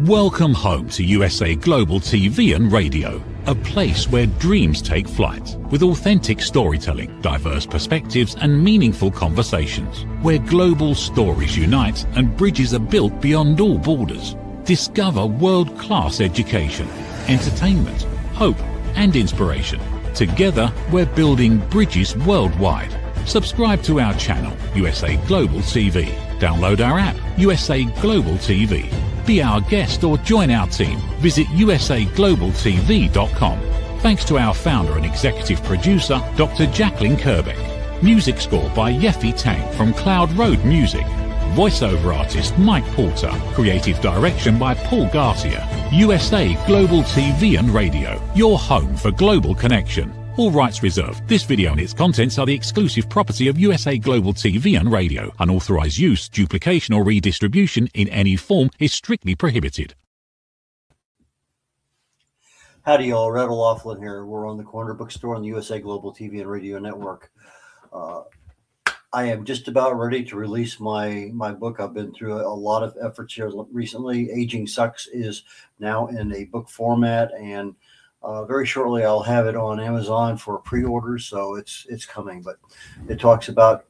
Welcome home to USA Global TV and Radio, a place where dreams take flight, with authentic storytelling, diverse perspectives and meaningful conversations, where global stories unite and bridges are built beyond all borders. Discover world-class education, entertainment, hope and inspiration. Together, we're building bridges worldwide. Subscribe to our channel, USA Global TV. Download our app, USA Global TV. Be our guest or join our team. Visit usaglobaltv.com. Thanks to our founder and executive producer, Dr. Jacqueline Kerbeck. Music score by Yeffy Tang from Cloud Road Music. Voiceover artist Mike Porter. Creative direction by Paul Garcia. USA Global TV and Radio, your home for global connection. All rights reserved. This video and its contents are the exclusive property of USA Global TV and Radio. Unauthorized use, duplication or redistribution in any form is strictly prohibited. Howdy y'all, Red O'Loughlin here. We're on the Corner Bookstore on the USA Global TV and Radio Network. I am just about ready to release my book. I've been through a lot of efforts here recently. Aging Sucks is now in a book format, and very shortly I'll have it on Amazon for pre-orders, so it's coming. But it talks about,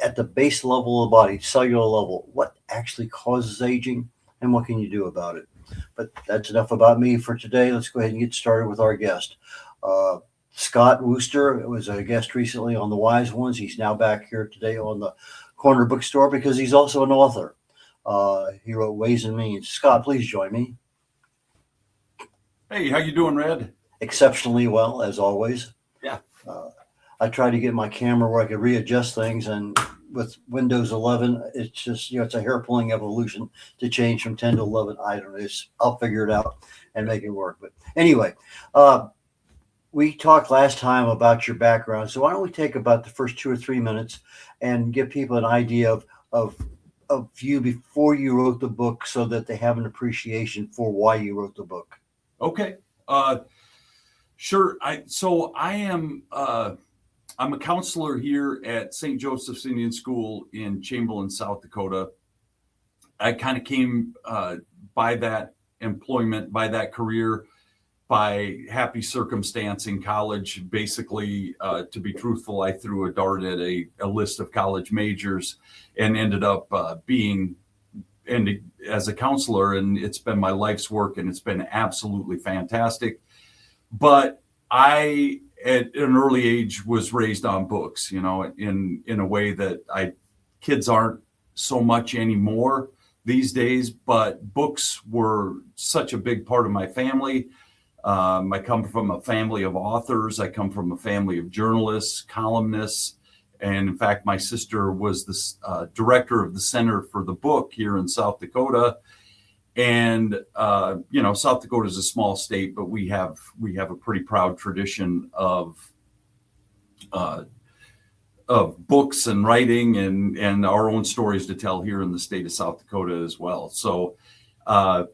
at the base level of the body, cellular level, what actually causes aging and what can you do about it. But that's enough about me for today. Let's go ahead and get started with our guest. Scott Wooster was a guest recently on The Wise Ones. He's now back here today on the Corner Bookstore because he's also an author. He wrote Ways and Means. Scott, please join me. Hey, how you doing, Red? Exceptionally well, as always. Yeah. I tried to get my camera where I could readjust things, and with Windows 11, it's just, it's a hair-pulling evolution to change from 10 to 11. I don't know. I'll figure it out and make it work. But anyway, we talked last time about your background, so why don't we take about the first 2 or 3 minutes and give people an idea of you before you wrote the book, so that they have an appreciation for why you wrote the book. Okay. Sure. I'm a counselor here at St. Joseph's Indian School in Chamberlain, South Dakota. I kind of came by that employment, by that career, by happy circumstance in college. Basically, to be truthful, I threw a dart at a list of college majors and ended up being as a counselor, and it's been my life's work, and it's been absolutely fantastic. But I, at an early age, was raised on books, in a way that kids aren't so much anymore these days, but books were such a big part of my family. I come from a family of authors. I come from a family of journalists, columnists. And in fact, my sister was the director of the Center for the Book here in South Dakota. And, South Dakota is a small state, but we have a pretty proud tradition of books and writing and our own stories to tell here in the state of South Dakota as well. So, I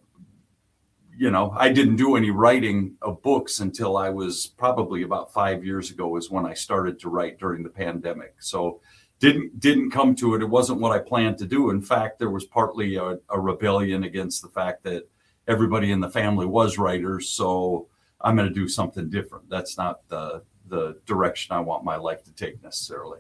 didn't do any writing of books until I was probably about 5 years ago is when I started to write during the pandemic. So didn't come to it. It wasn't what I planned to do. In fact, there was partly a rebellion against the fact that everybody in the family was writers. So I'm going to do something different. That's not the direction I want my life to take necessarily.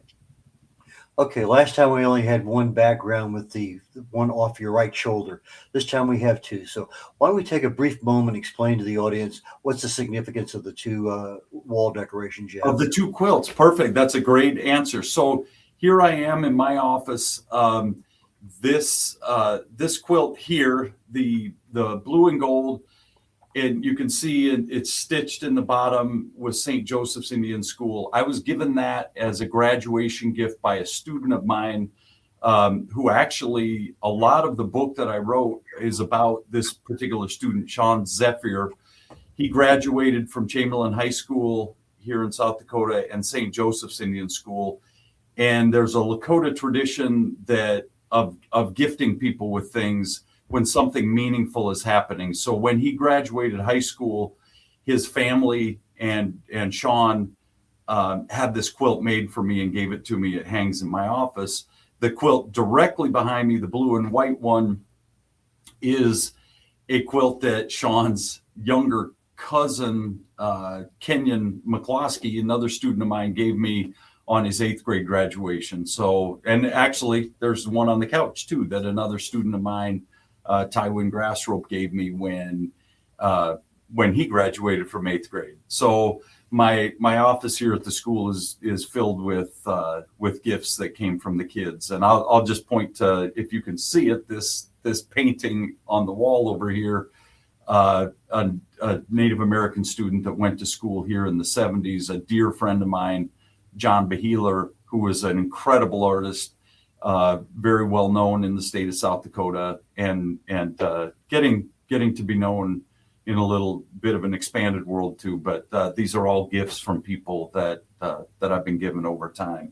Okay, last time we only had one background with the one off your right shoulder. This time we have two. So why don't we take a brief moment and explain to the audience what's the significance of the two wall decorations you have? Of the two quilts. Perfect. That's a great answer. So here I am in my office. This quilt here, the blue and gold, and you can see it's stitched in the bottom with St. Joseph's Indian School. I was given that as a graduation gift by a student of mine, who actually, a lot of the book that I wrote is about this particular student, Sean Zephyr. He graduated from Chamberlain High School here in South Dakota and St. Joseph's Indian School. And there's a Lakota tradition of gifting people with things when something meaningful is happening. So when he graduated high school, his family and Sean had this quilt made for me and gave it to me. It hangs in my office. The quilt directly behind me, the blue and white one, is a quilt that Sean's younger cousin, Kenyon McCloskey, another student of mine, gave me on his 8th grade graduation. So, and actually there's one on the couch too, that another student of mine, Tywin Grassrope, gave me when he graduated from 8th grade. So my office here at the school is filled with gifts that came from the kids. And I'll just point to, if you can see it, this painting on the wall over here, a Native American student that went to school here in the 70s, a dear friend of mine, John Beheeler, who was an incredible artist, very well known in the state of South Dakota, and getting to be known in a little bit of an expanded world too. But these are all gifts from people that I've been given over time.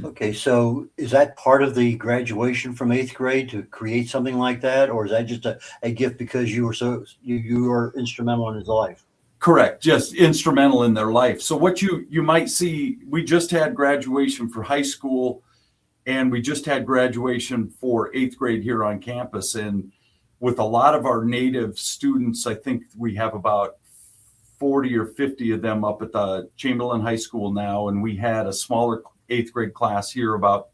Okay, so is that part of the graduation from 8th grade to create something like that, or is that just a gift because you were instrumental in his life? Correct, just instrumental in their life. So what you might see, we just had graduation for high school, and we just had graduation for 8th grade here on campus. And with a lot of our Native students, I think we have about 40 or 50 of them up at the Chamberlain High School now, and we had a smaller 8th grade class here, about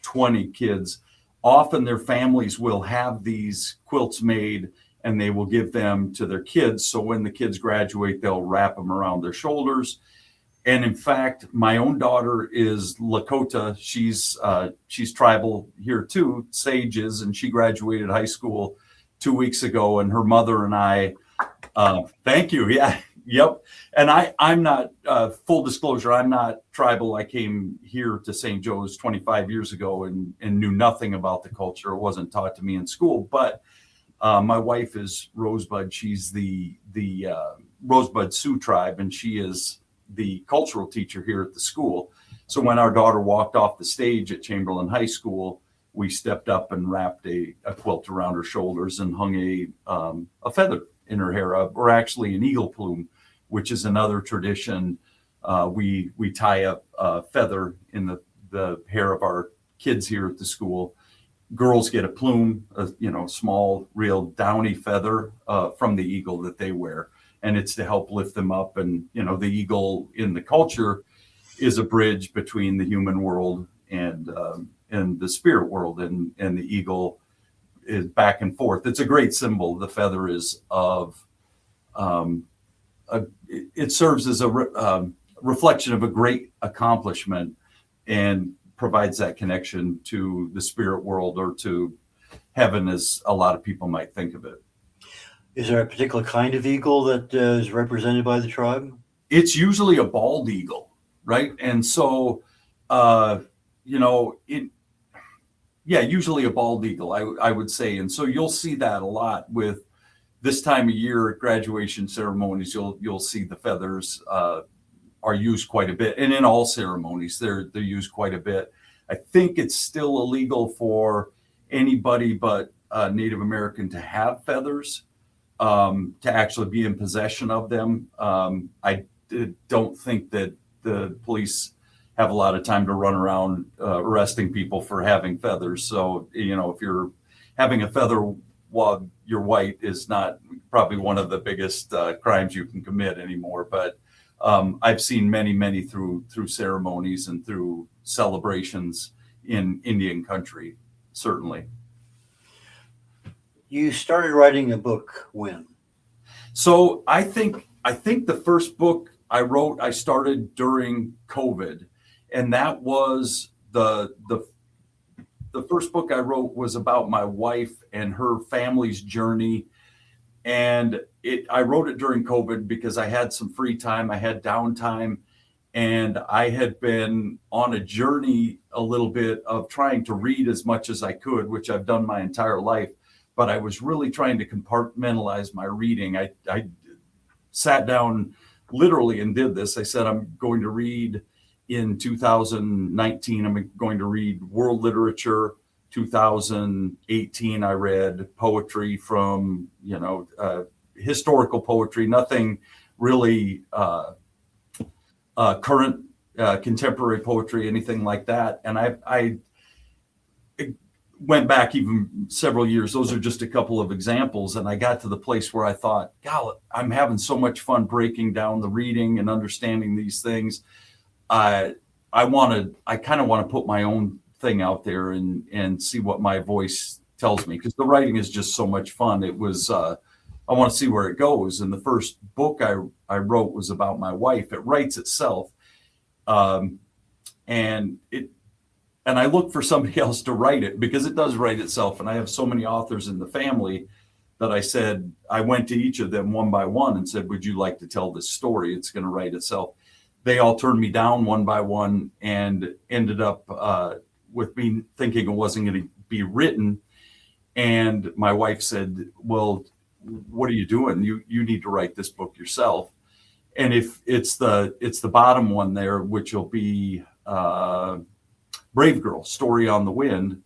20 kids. Often their families will have these quilts made and they will give them to their kids. So when the kids graduate, they'll wrap them around their shoulders. And in fact, my own daughter is Lakota. She's tribal here too, Sages, and she graduated high school 2 weeks ago. And her mother and I, thank you. Yeah. Yep. And I'm not, full disclosure, I'm not tribal. I came here to St. Joe's 25 years ago and knew nothing about the culture. It wasn't taught to me in school. But my wife is Rosebud. She's the Rosebud Sioux tribe, and she is the cultural teacher here at the school. So when our daughter walked off the stage at Chamberlain High School, we stepped up and wrapped a quilt around her shoulders and hung a feather in her hair, or actually an eagle plume, which is another tradition. We tie up a feather in the hair of our kids here at the school. Girls get a plume, small, real downy feather from the eagle that they wear, and it's to help lift them up. And the eagle in the culture is a bridge between the human world and the spirit world, and the eagle is back and forth. It's a great symbol. The feather is it serves as a reflection of a great accomplishment and provides that connection to the spirit world, or to heaven, as a lot of people might think of it. Is there a particular kind of eagle that is represented by the tribe? It's usually a bald eagle, right? And so, usually a bald eagle, I would say. And so you'll see that a lot with this time of year at graduation ceremonies. You'll see the feathers are used quite a bit, and in all ceremonies they're used quite a bit. I think it's still illegal for anybody but Native American to have feathers, to actually be in possession of them. I don't think that the police have a lot of time to run around arresting people for having feathers. So, if you're having a feather while you're white is not probably one of the biggest crimes you can commit anymore. But I've seen many through ceremonies and through celebrations in Indian country, certainly. You started writing a book when? So I think the first book I wrote, I started during COVID, and that was the first book I wrote was about my wife and her family's journey. And I wrote it during COVID because I had some free time, I had downtime, and I had been on a journey a little bit of trying to read as much as I could, which I've done my entire life. But I was really trying to compartmentalize my reading. I sat down literally and did this. I said, I'm going to read in 2019, I'm going to read world literature. 2018, I read poetry from, historical poetry, nothing really current contemporary poetry, anything like that. And I went back even several years. Those are just a couple of examples. And I got to the place where I thought, God, I'm having so much fun breaking down the reading and understanding these things. I kind of want to put my own thing out there and see what my voice tells me, because the writing is just so much fun. It was, I want to see where it goes. And the first book I wrote was about my wife. It writes itself. And I look for somebody else to write it, because it does write itself. And I have so many authors in the family that I went to each of them one by one and said, would you like to tell this story? It's going to write itself. They all turned me down one by one, and ended up with me thinking it wasn't going to be written. And my wife said, well, what are you doing? You need to write this book yourself. And if it's the bottom one there, which will be Brave Girl, Story on the Wind,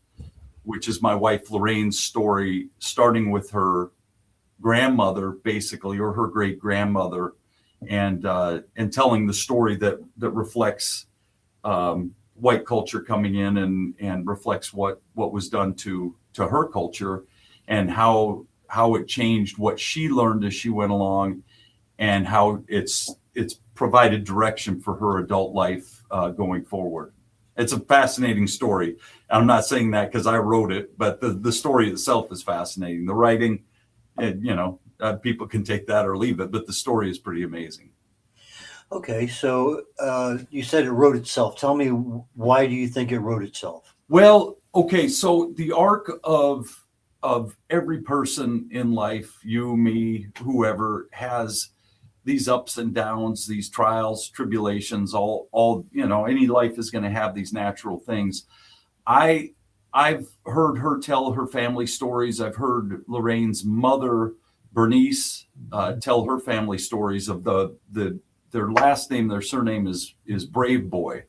which is my wife Lorraine's story, starting with her grandmother, basically, or her great grandmother, and telling the story that reflects white culture coming in and reflects what was done to her culture, and how it changed what she learned as she went along, and how it's provided direction for her adult life going forward. It's a fascinating story. I'm not saying that because I wrote it, but the story itself is fascinating. The writing, people can take that or leave it, but the story is pretty amazing. Okay, so you said it wrote itself. Tell me, why do you think it wrote itself? Well, okay, so the arc of every person in life, you, me, whoever, has these ups and downs, these trials, tribulations, all any life is going to have these natural things. I've heard her tell her family stories. I've heard Lorraine's mother, Bernice, tell her family stories of their last name, their surname is Brave Boy.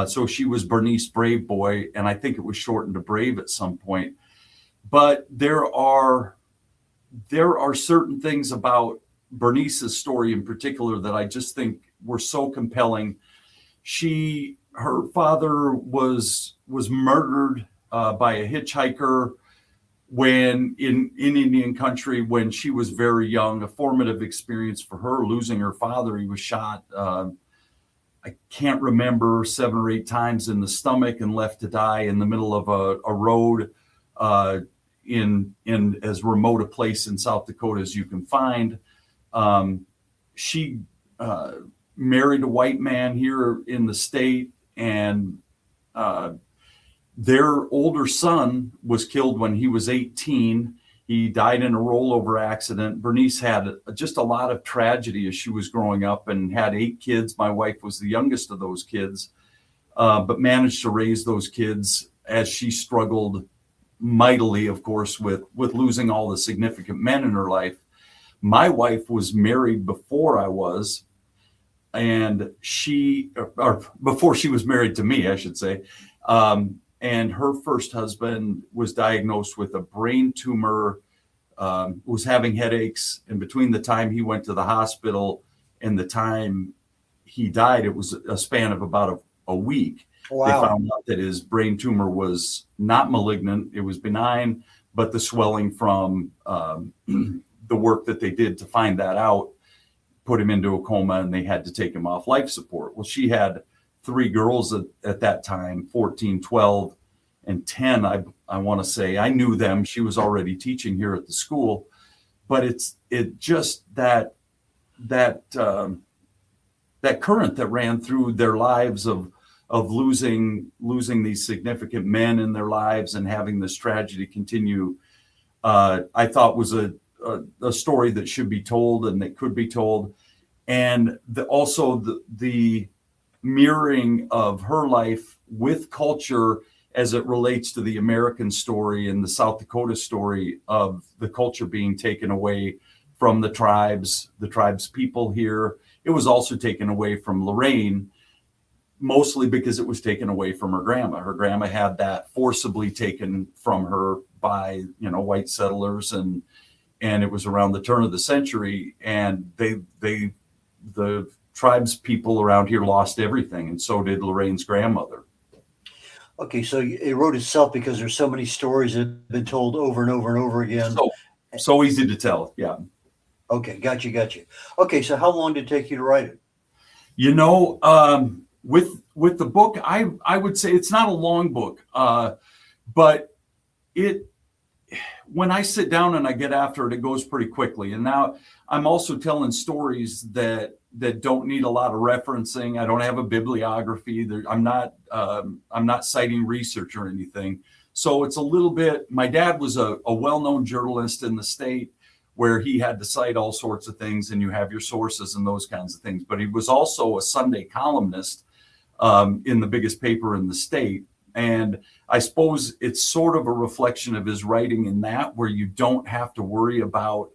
So she was Bernice Brave Boy, and I think it was shortened to Brave at some point. But there are certain things about Bernice's story in particular that I just think were so compelling. Her father was murdered by a hitchhiker when in Indian country when she was very young. A formative experience for her, losing her father. He was shot, I can't remember, 7 or 8 times in the stomach, and left to die in the middle of a road in as remote a place in South Dakota as you can find. She married a white man here in the state, and their older son was killed when he was 18. He died in a rollover accident. Bernice had just a lot of tragedy as she was growing up, and had 8 kids. My wife was the youngest of those kids, but managed to raise those kids as she struggled mightily, of course, with losing all the significant men in her life. My wife was married before I was, and or before she was married to me, I should say. And her first husband was diagnosed with a brain tumor, was having headaches. And between the time he went to the hospital and the time he died, it was a span of about a week. Wow. They found out that his brain tumor was not malignant. It was benign, but the swelling from the work that they did to find that out put him into a coma, and they had to take him off life support. Well, she had 3 girls at that time, 14, 12, and 10. I want to say I knew them. She was already teaching here at the school, but it just that current that ran through their lives of losing these significant men in their lives and having this tragedy continue, I thought was a story that should be told and that could be told. And also the mirroring of her life with culture as it relates to the American story and the South Dakota story of the culture being taken away from the tribes people here. It was also taken away from Lorraine, mostly because it was taken away from her grandma. Her grandma had that forcibly taken from her by, white settlers, and it was around the turn of the century, and the tribes people around here lost everything, and so did Lorraine's grandmother. Okay, so it wrote itself because there's so many stories that have been told over and over and over again. So easy to tell. Yeah. Okay, got you. Okay, so how long did it take you to write it? You know, with the book, I would say it's not a long book, but when I sit down and I get after it, it goes pretty quickly. And now I'm also telling stories that don't need a lot of referencing. I don't have a bibliography. I'm not citing research or anything. So it's a little bit. My dad was a well-known journalist in the state, where he had to cite all sorts of things, and you have your sources and those kinds of things. But he was also a Sunday columnist in the biggest paper in the state. And I suppose it's sort of a reflection of his writing in that, where you don't have to worry about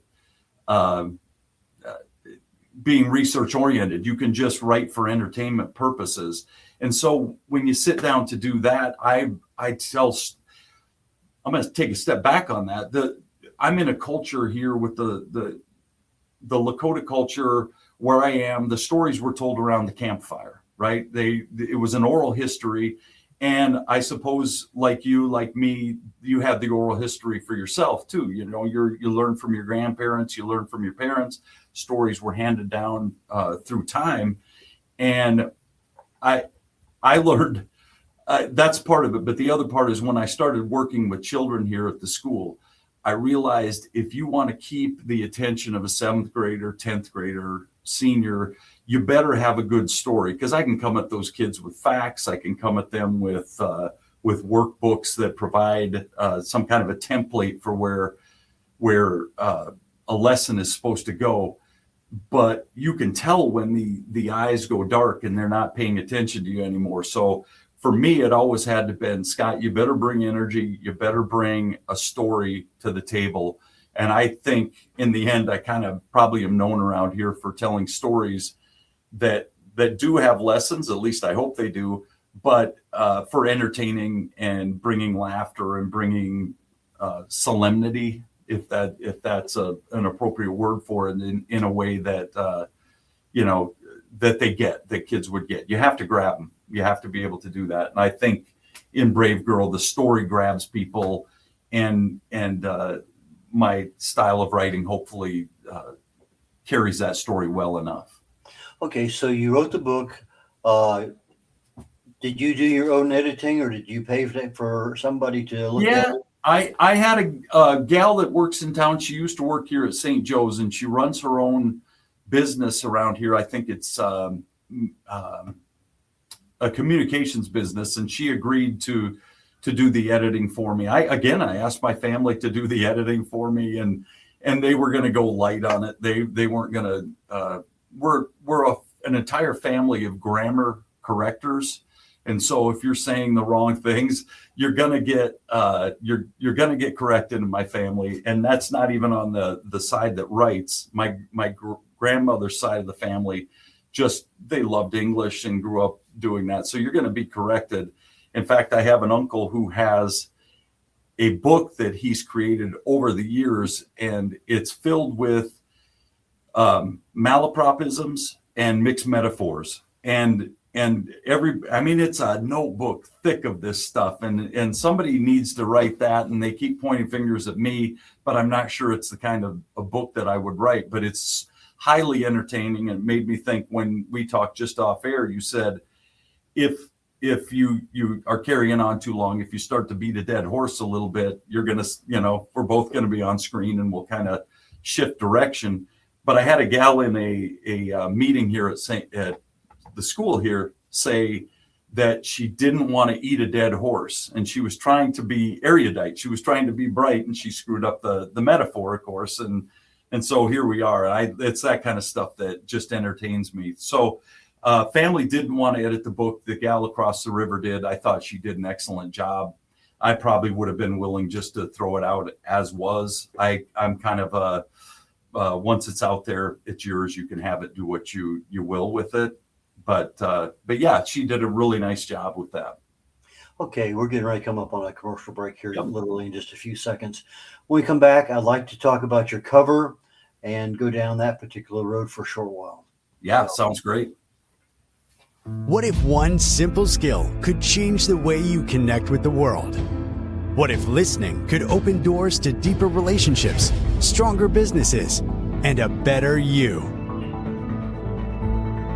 being research oriented. You can just write for entertainment purposes. And so when you sit down to do that, I'm going to take a step back on that. I'm in a culture here with the Lakota culture where I am. The stories were told around the campfire, right? It was an oral history. And I suppose, like you, like me, you have the oral history for yourself too. You know, you learn from your grandparents, you learn from your parents. Stories were handed down through time, and I learned that's part of it. But the other part is when I started working with children here at the school, I realized if you want to keep the attention of a 7th grader, 10th grader, senior, you better have a good story, because I can come at those kids with facts. I can come at them with workbooks that provide some kind of a template for where a lesson is supposed to go. But you can tell when the eyes go dark and they're not paying attention to you anymore. So for me, it always had to been, Scott, you better bring energy. You better bring a story to the table. And I think in the end, I kind of probably am known around here for telling stories that do have lessons. At least I hope they do, but for entertaining and bringing laughter and bringing solemnity, if that's an appropriate word for it, in a way that that kids would get. You have to grab them. You have to be able to do that. And I think in Brave Girl, the story grabs people, and my style of writing hopefully carries that story well enough. Okay, so you wrote the book. Did you do your own editing, or did you pay for somebody to look at it? I had a gal that works in town. She used to work here at St. Joe's, and she runs her own business around here. I think it's a communications business, and she agreed to do the editing for me. I asked my family to do the editing for me, and they were going to go light on it. They weren't going to. We're an entire family of grammar correctors, and so if you're saying the wrong things, you're gonna get you're gonna get corrected in my family. And that's not even on the side that writes. My grandmother's side of the family, just they loved English and grew up doing that. So you're going to be corrected. In fact, I have an uncle who has a book that he's created over the years, and it's filled with malapropisms and mixed metaphors, and it's a notebook thick of this stuff, and somebody needs to write that, and they keep pointing fingers at me, but I'm not sure it's the kind of a book that I would write. But it's highly entertaining, and it made me think when we talked just off air. You said if you are carrying on too long, if you start to beat a dead horse a little bit, you're gonna, we're both gonna be on screen, and we'll kind of shift direction. But I had a gal in a meeting here at the school here say that she didn't want to eat a dead horse, and she was trying to be erudite. She was trying to be bright, and she screwed up the metaphor, of course. And so here we are. It's that kind of stuff that just entertains me. So family didn't want to edit the book. The gal across the river did. I thought she did an excellent job. I probably would have been willing just to throw it out as was. I'm kind of once it's out there, it's yours. You can have it, do what you will with it. But yeah, she did a really nice job with that. Okay, we're getting ready to come up on a commercial break here, Yep. literally in just a few seconds. When we come back, I'd like to talk about your cover and go down that particular road for a short while. Yeah, sounds great. What if one simple skill could change the way you connect with the world? What if listening could open doors to deeper relationships, stronger businesses, and a better you?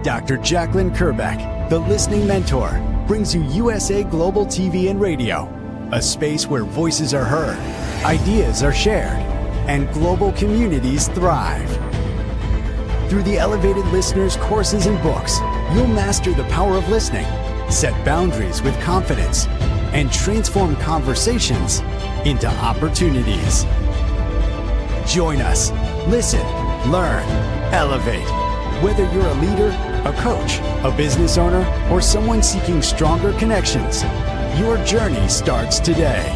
Dr. Jacqueline Kerbeck, the Listening Mentor, brings you USA Global TV and Radio, a space where voices are heard, ideas are shared, and global communities thrive. Through the elevated listeners' courses and books, you'll master the power of listening, set boundaries with confidence, and transform conversations into opportunities. Join us. Listen, learn, elevate. Whether you're a leader, a coach, a business owner, or someone seeking stronger connections, your journey starts today.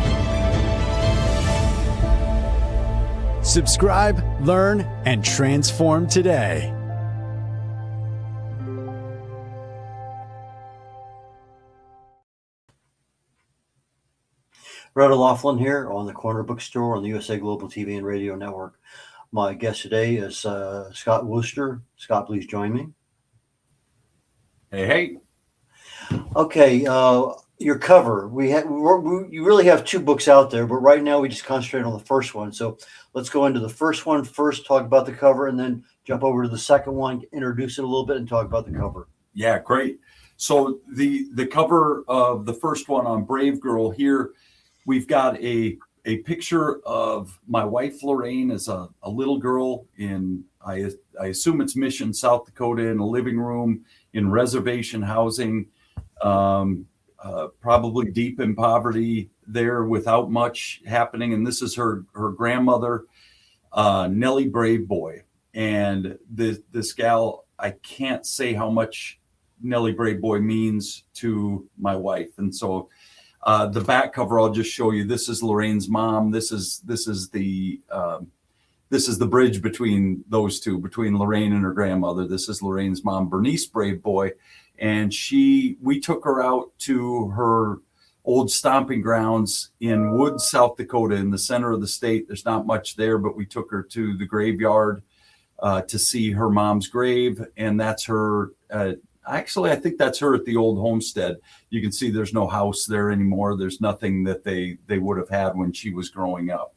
Subscribe, learn, and transform today. Red O'Loughlin here on the Corner Bookstore on the USA Global TV and Radio Network. My guest today is Scott Wooster. Scott, please join me. Hey. Okay, your cover. You really have two books out there, but right now we just concentrate on the first one. So let's go into the first one first, talk about the cover, and then jump over to the second one, introduce it a little bit, and talk about the cover. Yeah, great. So the cover of the first one on Brave Girl here, we've got a picture of my wife, Lorraine, as a little girl in, I assume it's Mission, South Dakota, in a living room in reservation housing, probably deep in poverty there without much happening. And this is her grandmother, Nellie Brave Boy. And this gal, I can't say how much Nellie Brave Boy means to my wife. And so the back cover, I'll just show you. This is Lorraine's mom. This is the bridge between those two, between Lorraine and her grandmother. This is Lorraine's mom, Bernice Brave Boy, and we took her out to her old stomping grounds in Woods, South Dakota, in the center of the state. There's not much there, but we took her to the graveyard to see her mom's grave, and that's her. Actually, I think that's her at the old homestead. You can see there's no house there anymore. There's nothing that they would have had when she was growing up.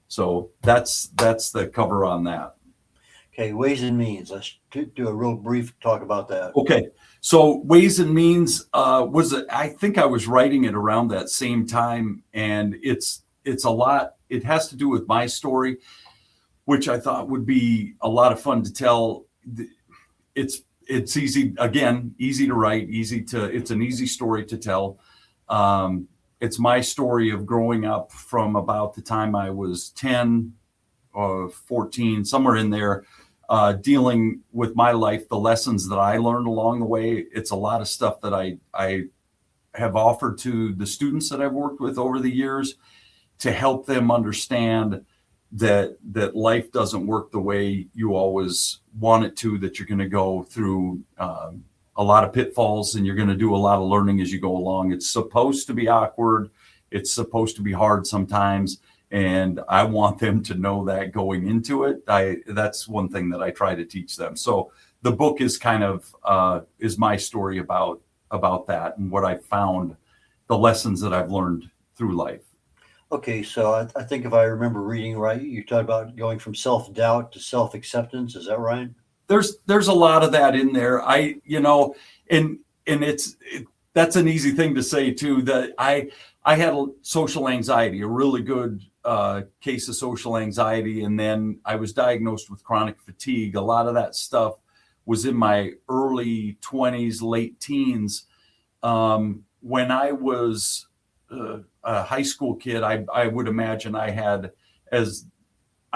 So that's the cover on that. Okay, Ways and Means. Let's do a real brief talk about that. Okay, so Ways and Means I think I was writing it around that same time, and it's a lot. It has to do with my story, which I thought would be a lot of fun to tell. It's easy to write, it's an easy story to tell. It's my story of growing up from about the time I was 10 or 14, somewhere in there, dealing with my life, the lessons that I learned along the way. It's a lot of stuff that I have offered to the students that I've worked with over the years to help them understand that life doesn't work the way you always want it to, that you're going to go through a lot of pitfalls and you're going to do a lot of learning as you go along. It's supposed to be awkward. It's supposed to be hard sometimes. And I want them to know that going into it. That's one thing that I try to teach them. So the book is kind of is my story about that and what I found, the lessons that I've learned through life. Okay, so I think if I remember reading right, you talked about going from self-doubt to self-acceptance. Is that right? There's a lot of that in there. And that's an easy thing to say too, that I had social anxiety, a really good case of social anxiety. And then I was diagnosed with chronic fatigue. A lot of that stuff was in my early 20s, late teens. When I was a high school kid, I would imagine I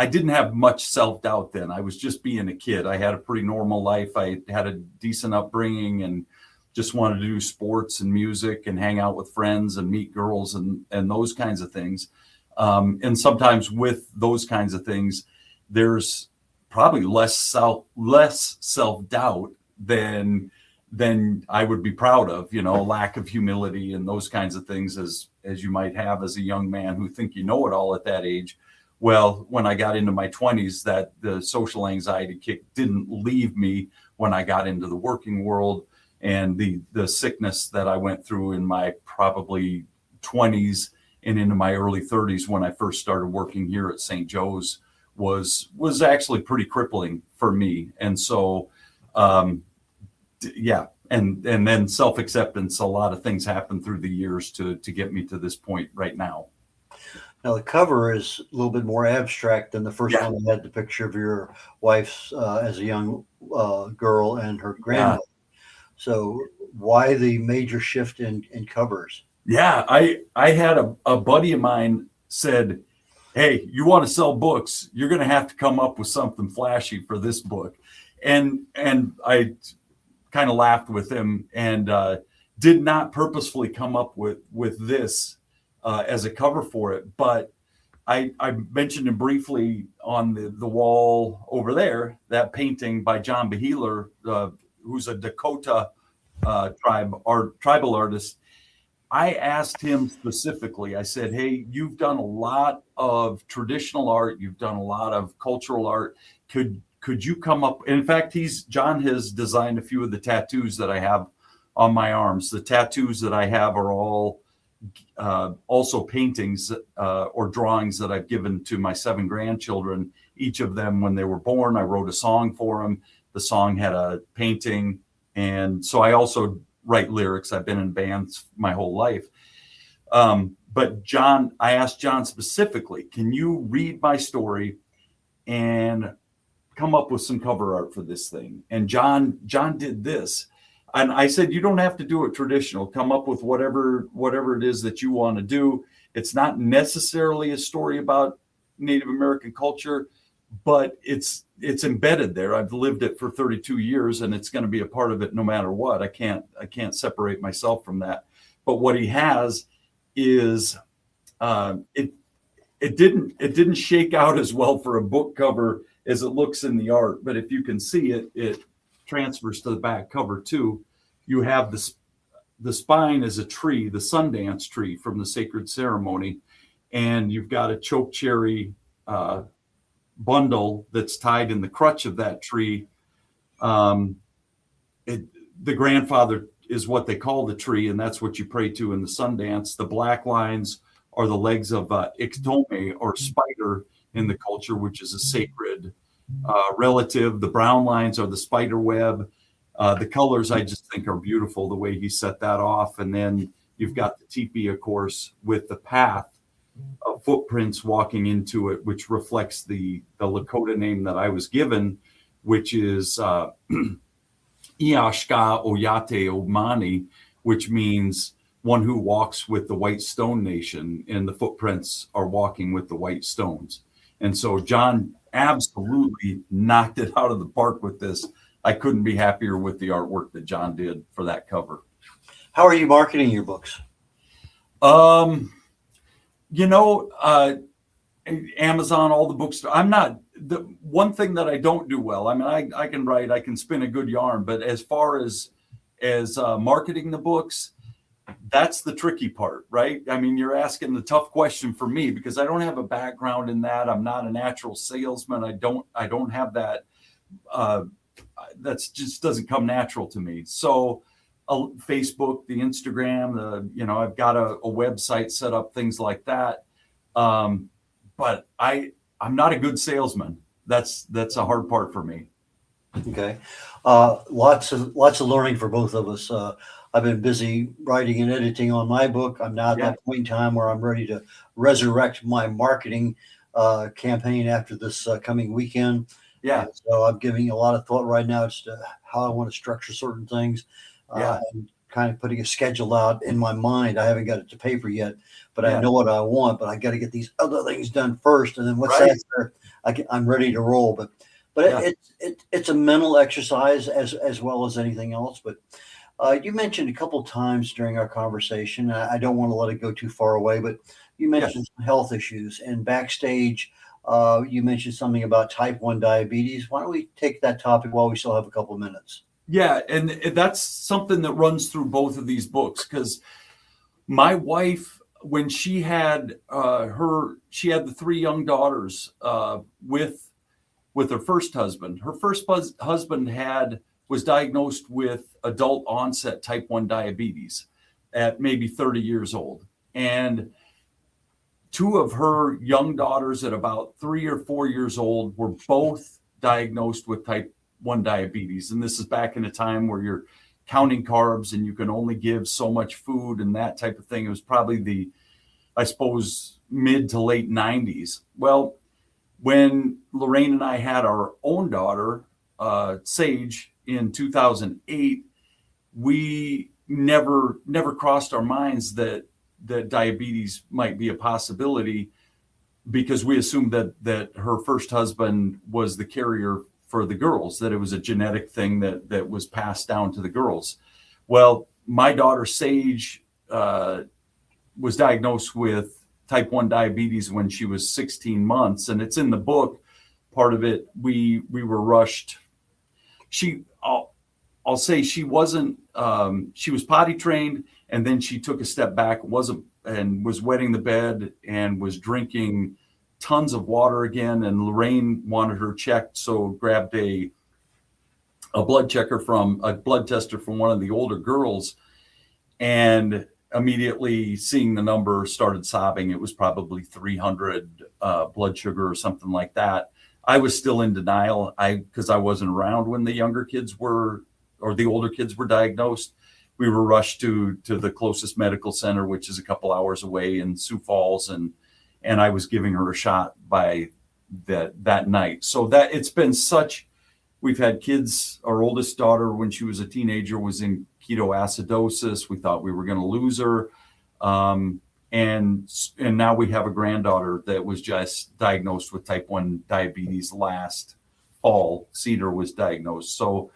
didn't have much self-doubt then. I was just being a kid. I had a pretty normal life. I had a decent upbringing and just wanted to do sports and music and hang out with friends and meet girls and those kinds of things. And sometimes with those kinds of things, there's probably less self-doubt than I would be proud of, lack of humility and those kinds of things as you might have as a young man who think you know it all at that age. Well, when I got into my 20s, that the social anxiety kick didn't leave me when I got into the working world and the sickness that I went through in my probably 20s and into my early 30s when I first started working here at St. Joe's was actually pretty crippling for me. And so, yeah. And then self-acceptance, a lot of things happened through the years to get me to this point right now. Now the cover is a little bit more abstract than the first one that had the picture of your wife's as a young girl and her grandmother. So why the major shift in covers? Yeah, I had a buddy of mine said, "Hey, you want to sell books? You're going to have to come up with something flashy for this book," and I kind of laughed with him and did not purposefully come up with this as a cover for it, but I mentioned him briefly on the wall over there, that painting by John Beheeler, who's a Dakota tribal artist. I asked him specifically, I said, "Hey, you've done a lot of traditional art. You've done a lot of cultural art. Could you come up?" In fact, John has designed a few of the tattoos that I have on my arms. The tattoos that I have are all also paintings or drawings that I've given to my 7 grandchildren. Each of them, when they were born, I wrote a song for them. The song had a painting. And so I also write lyrics. I've been in bands my whole life. But John, I asked John specifically, "Can you read my story and come up with some cover art for this thing?" And John did this. And I said, "You don't have to do it traditional. Come up with whatever it is that you want to do. It's not necessarily a story about Native American culture, but it's embedded there. I've lived it for 32 years, and it's going to be a part of it no matter what. I can't separate myself from that." But what he has is it didn't shake out as well for a book cover as it looks in the art. But if you can see it, it transfers to the back cover too. You have the spine is a tree, the Sundance tree from the sacred ceremony, and you've got a chokecherry bundle that's tied in the crutch of that tree. The grandfather is what they call the tree, and that's what you pray to in the Sundance. The black lines are the legs of Iktomi, or spider in the culture, which is a sacred relative. The brown lines are the spider web. The colors I just think are beautiful, the way he set that off. And then you've got the teepee, of course, with the path of footprints walking into it, which reflects the Lakota name that I was given, which is Iashka Oyate Omani, which means one who walks with the White Stone Nation, and the footprints are walking with the white stones. And so John absolutely knocked it out of the park with this. I couldn't be happier with the artwork that John did for that cover. How are you marketing your books? Amazon, all the bookstores. I'm not the one thing that I don't do well. I mean, I can write, I can spin a good yarn, but as far as marketing the books, that's the tricky part, right? I mean, you're asking the tough question for me because I don't have a background in that. I'm not a natural salesman. I don't have that. That's just doesn't come natural to me. So Facebook, the Instagram, I've got a website set up, things like that. But I'm not a good salesman. That's a hard part for me. Okay. Lots of learning for both of us. I've been busy writing and editing on my book. I'm now at that point in time where I'm ready to resurrect my marketing campaign after this coming weekend. Yeah. And so I'm giving a lot of thought right now as to how I want to structure certain things. And kind of putting a schedule out in my mind. I haven't got it to paper yet, but I know what I want, but I got to get these other things done first. And then once that's there, I'm ready to roll. But it's a mental exercise as well as anything else. But you mentioned a couple times during our conversation, I don't want to let it go too far away, but you mentioned some health issues, and backstage, you mentioned something about type 1 diabetes. Why don't we take that topic while we still have a couple of minutes? Yeah, and that's something that runs through both of these books, because my wife, when she had the 3 young daughters with her first husband. Her first husband had was diagnosed with adult onset type 1 diabetes at maybe 30 years old. And two of her young daughters at about 3 or 4 years old were both diagnosed with type 1 diabetes. And this is back in a time where you're counting carbs and you can only give so much food and that type of thing. It was probably I suppose, mid to late 90s. Well, when Lorraine and I had our own daughter, Sage, in 2008, we never crossed our minds that diabetes might be a possibility, because we assumed that her first husband was the carrier for the girls, that it was a genetic thing that was passed down to the girls. Well, my daughter Sage was diagnosed with type 1 diabetes when she was 16 months. And it's in the book, part of it, we were rushed. I'll say she wasn't, she was potty trained, and then she took a step back, was wetting the bed and was drinking tons of water again. And Lorraine wanted her checked, so grabbed a blood tester from one of the older girls, and immediately seeing the number started sobbing. It was probably 300 blood sugar or something like that. I was still in denial because I wasn't around when the younger kids were, or the older kids were diagnosed. We were rushed to the closest medical center, which is a couple hours away in Sioux Falls. And I was giving her a shot by that night. So that it's been we've had kids. Our oldest daughter, when she was a teenager, was in ketoacidosis. We thought we were going to lose her. And now we have a granddaughter that was just diagnosed with type 1 diabetes last fall. Cedar was diagnosed. So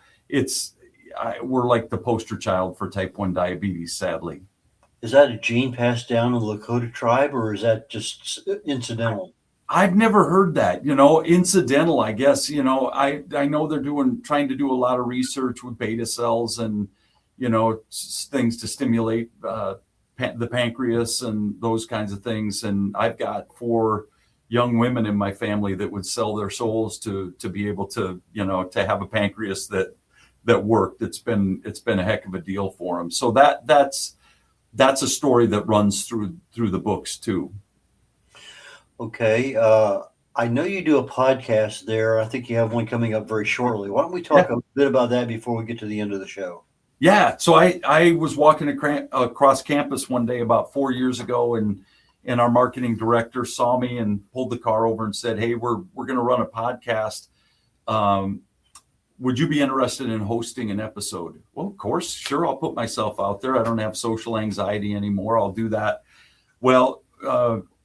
we're like the poster child for type 1 diabetes, sadly. Is that a gene passed down in the Lakota tribe, or is that just incidental? I've never heard that, incidental, I guess. I know they're trying to do a lot of research with beta cells and, things to stimulate the pancreas and those kinds of things. And I've got 4 young women in my family that would sell their souls to be able to, to have a pancreas that worked. It's been a heck of a deal for them. So that's a story that runs through the books too. Okay. I know you do a podcast there. I think you have one coming up very shortly. Why don't we talk a bit about that before we get to the end of the show? Yeah. So I was walking across campus one day about 4 years ago, and our marketing director saw me and pulled the car over and said, "Hey, we're going to run a podcast. Would you be interested in hosting an episode?" Well, of course, sure. I'll put myself out there. I don't have social anxiety anymore. I'll do that. Well,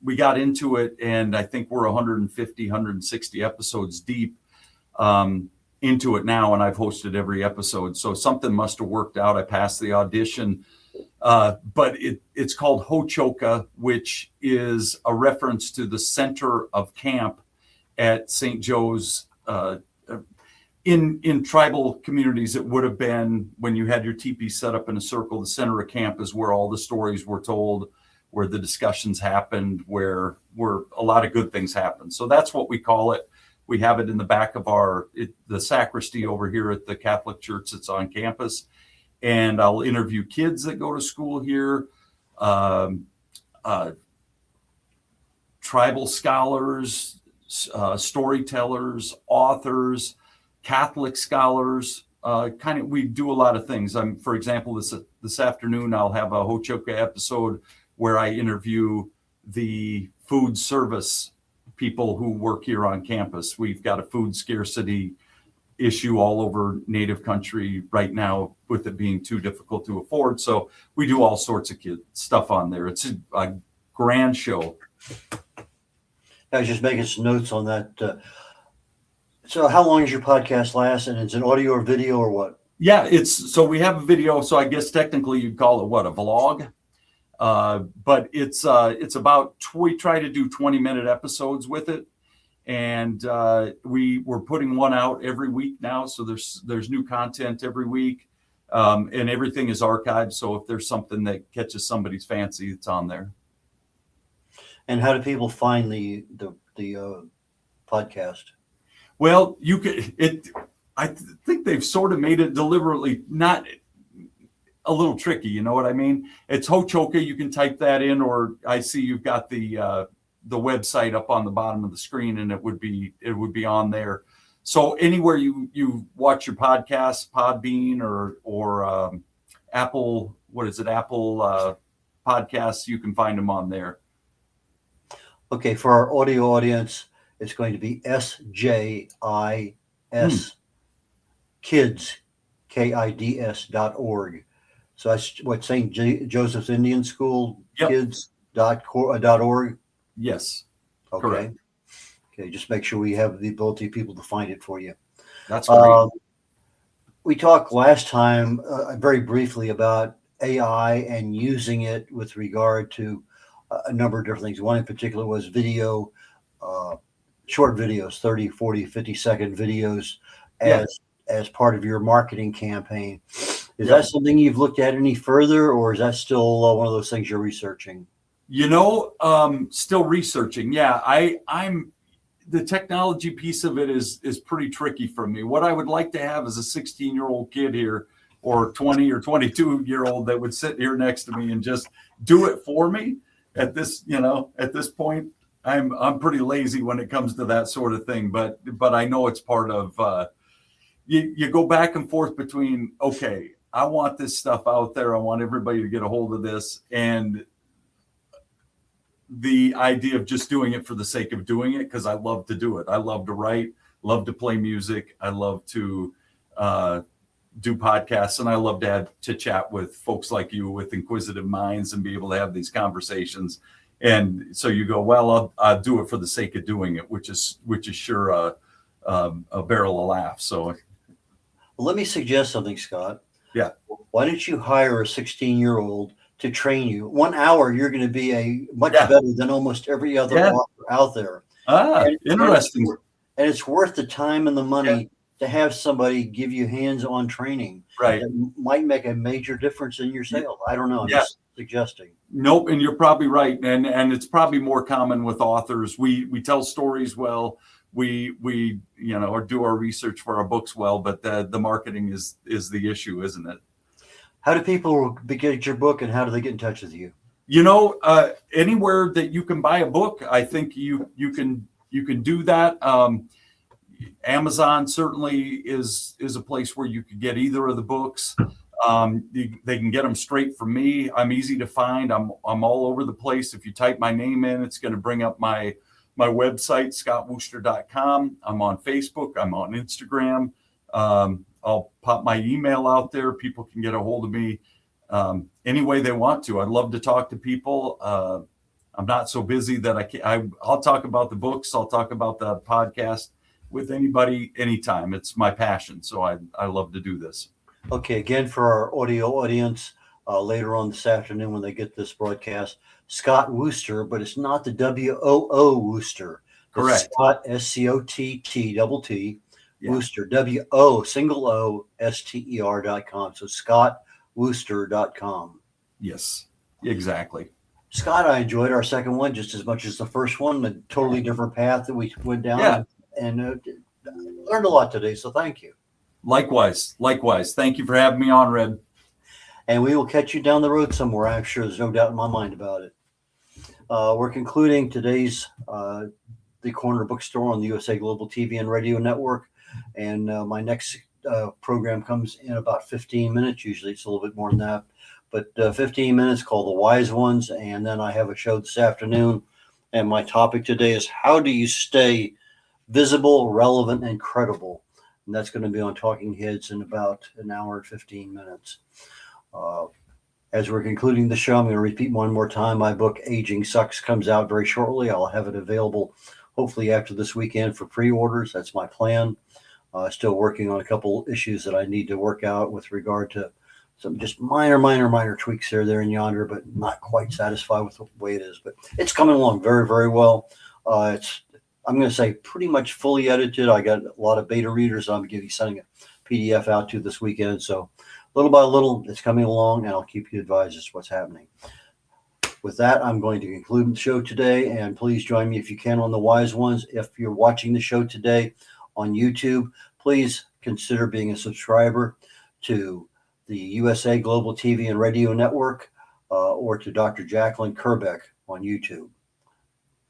we got into it, and I think we're 150, 160 episodes deep into it now, and I've hosted every episode. So something must have worked out. I passed the audition, but it's called Ho-Choka, which is a reference to the center of camp at St. Joe's. In tribal communities, it would have been when you had your teepee set up in a circle. The center of camp is where all the stories were told, where the discussions happened, where a lot of good things happened. So that's what we call it. We have it in the back of the sacristy over here at the Catholic church that's on campus. And I'll interview kids that go to school here, tribal scholars, storytellers, authors, Catholic scholars. We do a lot of things. For example, this afternoon, I'll have a Ho-Choka episode where I interview the food service people who work here on campus. We've got a food scarcity issue all over Native country right now, with it being too difficult to afford. So we do all sorts of stuff on there. It's a grand show. I was just making some notes on that. So how long does your podcast last? And is it audio or video or what? Yeah, so we have a video. So I guess technically you'd call it a vlog. But it's about, we try to do 20-minute episodes with it. And we're putting one out every week now. So there's new content every week. And everything is archived. So if there's something that catches somebody's fancy, it's on there. And how do people find the podcast? Well, think they've sort of made it deliberately not a little tricky. You know what I mean? It's Hochoka. You can type that in, or I see you've got the website up on the bottom of the screen, and it would be on there. So anywhere you watch your podcast, Podbean or Apple, what is it? Apple podcasts, you can find them on there. Okay, for our audio audience, it's going to be SJIS kids, KIDS.org. So that's what St. Joseph's Indian School, Yep. kids.org. Yes. Okay. Correct. Okay, just make sure we have the ability of people to find it for you. That's great. We talked last time very briefly about AI and using it with regard to a number of different things. One in particular was video, short videos, 30, 40, 50-second videos as part of your marketing campaign. Is that something you've looked at any further, or is that still one of those things you're researching? Still researching. Yeah, I'm the technology piece of it is pretty tricky for me. What I would like to have is a 16-year-old kid here, or 20 or 22-year-old that would sit here next to me and just do it for me. At this point, I'm pretty lazy when it comes to that sort of thing. But I know it's part of you go back and forth between, okay, I want this stuff out there. I want everybody to get a hold of this, and the idea of just doing it for the sake of doing it, because I love to do it. I love to write, love to play music. I love to do podcasts, and I love to chat with folks like you with inquisitive minds and be able to have these conversations. And so you go, well, I'll do it for the sake of doing it, which is sure a barrel of laughs. So, well, let me suggest something, Scott. Yeah. Why don't you hire a 16-year-old to train you? 1 hour, you're going to be a much better than almost every other author out there. Interesting. And it's worth the time and the money to have somebody give you hands-on training. Right. That might make a major difference in your sales. I don't know. I'm just suggesting. Nope. And you're probably right. And it's probably more common with authors. We tell stories well. We or do our research for our books well, but the marketing is the issue, isn't it? How do people get your book, and how do they get in touch with you? Anywhere that you can buy a book, I think you can do that. Amazon certainly is a place where you could get either of the books. They can get them straight from me. I'm easy to find. I'm all over the place. If you type my name in, it's going to bring up my website, scottwooster.com. I'm on Facebook. I'm on Instagram. I'll pop my email out there. People can get a hold of me any way they want to. I'd love to talk to people. I'm not so busy that I'll talk about the books. I'll talk about the podcast with anybody, anytime. It's my passion. So I love to do this. Okay. Again, for our audio audience, later on this afternoon when they get this broadcast, Scott Wooster, but it's not the WOO Wooster. Correct. It's Scott, SCOTT. Yeah. Wooster, WOOSTER.com. So ScottWooster.com. Yes, exactly. Scott, I enjoyed our second one just as much as the first one. A totally different path that we went down. Yeah. And learned a lot today. So thank you. Likewise. Thank you for having me on, Red. And we will catch you down the road somewhere. I'm sure there's no doubt in my mind about it. We're concluding today's The Corner Bookstore on the USA Global TV and Radio Network. And my next program comes in about 15 minutes. Usually it's a little bit more than that. But 15 minutes called The Wise Ones. And then I have a show this afternoon. And my topic today is how do you stay visible, relevant, and credible? And that's going to be on Talking Heads in about an hour and 15 minutes. As we're concluding the show, I'm going to repeat one more time. My book, Aging Sucks, comes out very shortly. I'll have it available hopefully after this weekend for pre-orders. That's my plan. Still working on a couple issues that I need to work out with regard to some just minor tweaks here, there, and yonder, but not quite satisfied with the way it is. But it's coming along very, very well. I'm going to say pretty much fully edited. I got a lot of beta readers I'm going to be sending a PDF out to this weekend. So little by little, it's coming along, and I'll keep you advised as to what's happening. With that, I'm going to conclude the show today, and please join me if you can on The Wise Ones. If you're watching the show today on YouTube, please consider being a subscriber to the USA Global TV and Radio Network or to Dr. Jacqueline Kerbeck on YouTube.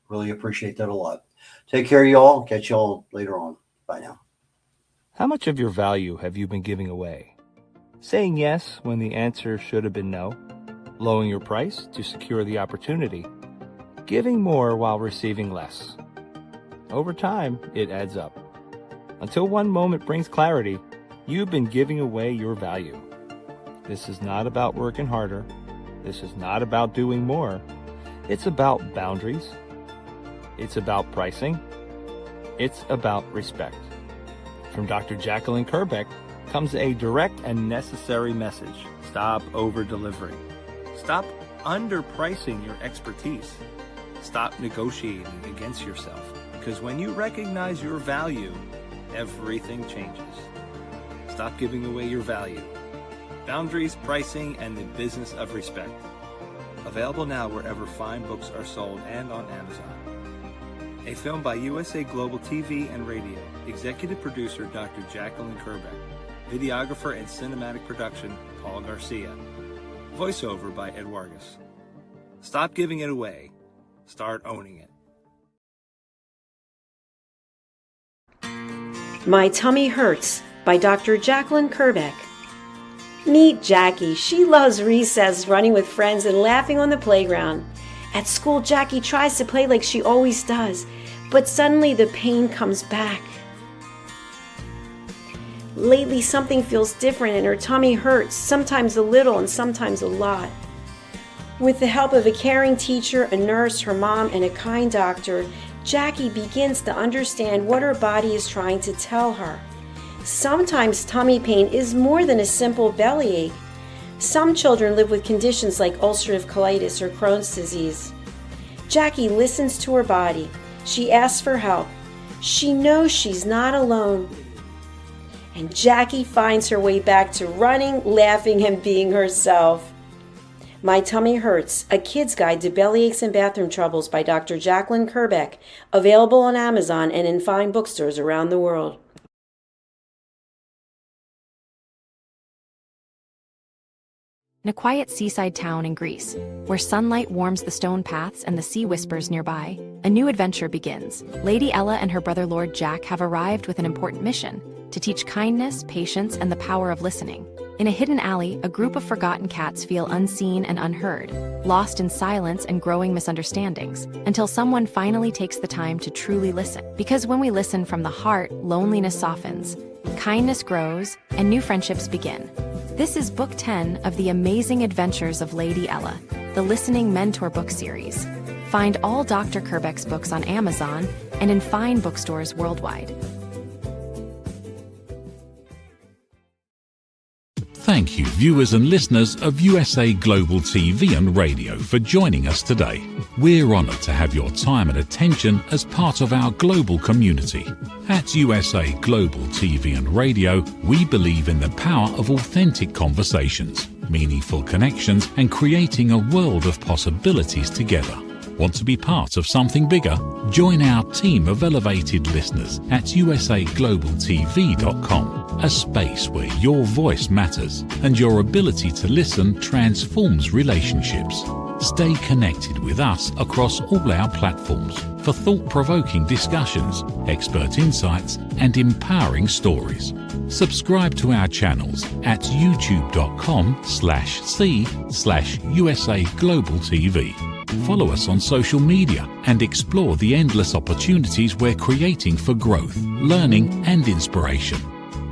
Really appreciate that a lot. Take care, y'all. Catch y'all later on. Bye now. How much of your value have you been giving away? Saying yes when the answer should have been no? Lowering your price to secure the opportunity? Giving more while receiving less? Over time, it adds up. Until one moment brings clarity, you've been giving away your value. This is not about working harder. This is not about doing more. It's about boundaries. It's about pricing. It's about respect. From Dr. Jacqueline Kerbeck comes a direct and necessary message. Stop over-delivering. Stop underpricing your expertise. Stop negotiating against yourself. Because when you recognize your value, everything changes. Stop giving away your value. Boundaries, pricing, and the business of respect. Available now wherever fine books are sold and on Amazon. A film by USA Global TV and Radio. Executive producer Dr. Jacqueline Kerbeck. Videographer and cinematic production Paul Garcia. Voiceover by Ed Wargas. Stop giving it away. Start owning it. My Tummy Hurts by Dr. Jacqueline Kerbeck. Meet Jackie. She loves recess, running with friends, and laughing on the playground. At school, Jackie tries to play like she always does, but suddenly the pain comes back. Lately, something feels different and her tummy hurts, sometimes a little and sometimes a lot. With the help of a caring teacher, a nurse, her mom, and a kind doctor, Jackie begins to understand what her body is trying to tell her. Sometimes tummy pain is more than a simple bellyache. Some children live with conditions like ulcerative colitis or Crohn's disease. Jackie listens to her body. She asks for help. She knows she's not alone. And Jackie finds her way back to running, laughing, and being herself. My Tummy Hurts, a kid's guide to bellyaches and bathroom troubles by Dr. Jacqueline Kerbeck, available on Amazon and in fine bookstores around the world. In a quiet seaside town in Greece, where sunlight warms the stone paths and the sea whispers nearby, a new adventure begins. Lady Ella and her brother Lord Jack have arrived with an important mission: to teach kindness, patience, and the power of listening. In a hidden alley, a group of forgotten cats feel unseen and unheard, lost in silence and growing misunderstandings, until someone finally takes the time to truly listen. Because when we listen from the heart, loneliness softens, kindness grows, and new friendships begin. This is Book 10 of The Amazing Adventures of Lady Ella, the Listening Mentor book series. Find all Dr. Kerbeck's books on Amazon and in fine bookstores worldwide. Thank you, viewers and listeners of USA Global TV and Radio, for joining us today. We're honoured to have your time and attention as part of our global community. At USA Global TV and Radio, we believe in the power of authentic conversations, meaningful connections, and creating a world of possibilities together. Want to be part of something bigger? Join our team of elevated listeners at usaglobaltv.com, a space where your voice matters and your ability to listen transforms relationships. Stay connected with us across all our platforms for thought-provoking discussions, expert insights, and empowering stories. Subscribe to our channels at youtube.com/c/USAGlobalTV. Follow us on social media and explore the endless opportunities we're creating for growth, learning, and inspiration.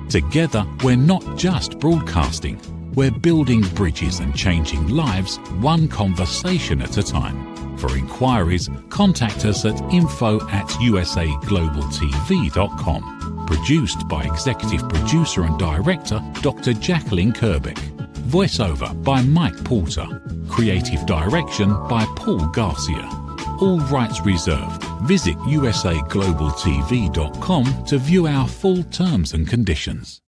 Together, we're not just broadcasting, we're building bridges and changing lives one conversation at a time. For inquiries, contact us at info@usaglobaltv.com. Produced by Executive Producer and Director Dr. Jacqueline Kerbeck. Voiceover by Mike Porter. Creative direction by Paul Garcia. All rights reserved. Visit usaglobaltv.com to view our full terms and conditions.